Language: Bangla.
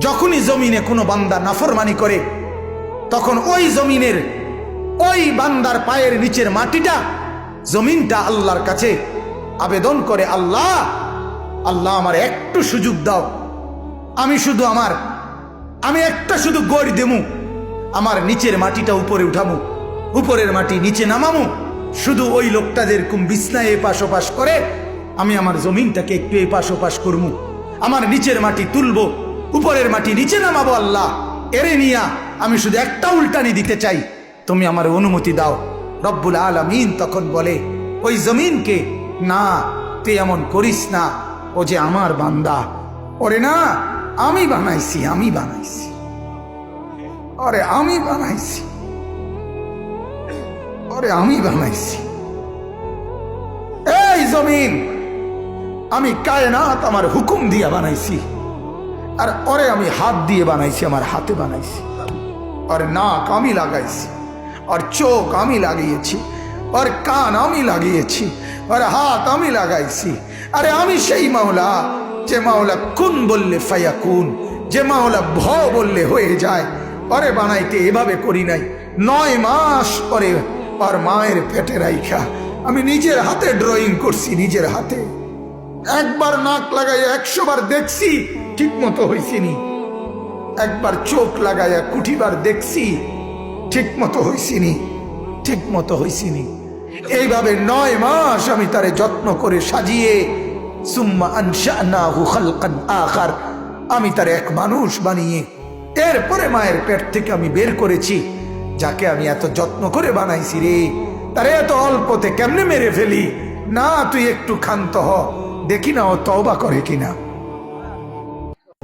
যখনই জমিনে কোনো বান্দা নাফরমানি করে তখন ওই জমিনের ওই বান্দার পায়ের নিচের মাটিটা জমিনটা আল্লাহর কাছে আবেদন করে, আল্লাহ আল্লাহ আমার একটু সুযোগ দাও, আমি একটা শুধু গড় দেমু, আমার নিচের মাটিটা উপরে উঠামু, উপরের মাটি নিচে নামামু, শুধু ওই লোকটা যেরকম বিছনায় এপাশ ওপাশ করে আমি আমার জমিনটাকে একটু এপাশ ওপাশ করমু, আমার নিচের মাটি তুলবো, উপরের মাটি নিচে নামাবো, আল্লাহ এরে নিয়া আমি শুধু একটা উল্টানি দিতে চাই, তুমি আমার অনুমতি দাও। রব্বুল আলামিন তখন বলে ওই জমিনকে, না তুই এমন করিস না, ও যে আমার বান্দা, ওরে না আমি বানাইছি, আরে আমি বানাইছি। এই জমিন আমি কায়নাত আমার হুকুম দিয়ে বানাইছি, আর ওরে আমি হাত দিয়ে বানাইছি, আমার হাতে বানাইছি, আর নাক আমি লাগাইছি, আর চোখ আমি লাগিয়েছি, আর কান আমি লাগিয়েছি, আর হাত আমি লাগাইছি। আরে আমি সেই মাওলা যে মাওলা কুন বললে ফায়াকুন, যে মাওলা ভ বললে হয়ে যায়। পরে বানাইতে এভাবে করি নাই, 9 মাস পরে আর মায়ের পেটে রাইখা আমি নিজের হাতে ড্রয়িং করছি, নিজের হাতে একবার নাক লাগাইয়া 100 বার দেখছি, ঠিক মতো হয়েছিনি, একবার চোখ লাগাইয়া কুঠিবার দেখছি, ঠিক মতো হয়েছিনি। এইভাবে 9 মাস আমি তারে যত্ন করে সাজিয়ে, সুম্মা আনশানাহু খালকান আখার, আমি তার এক মানুষ বানিয়ে এরপরে মায়ের পেট থেকে আমি বের করেছি। যাকে আমি এত যত্ন করে বানাইছি রে, তারে এত অল্পতে কেমনে মেরে ফেলি? না তুই একটু ক্ষান্ত হ, দেখি না ও তওবা করে কিনা।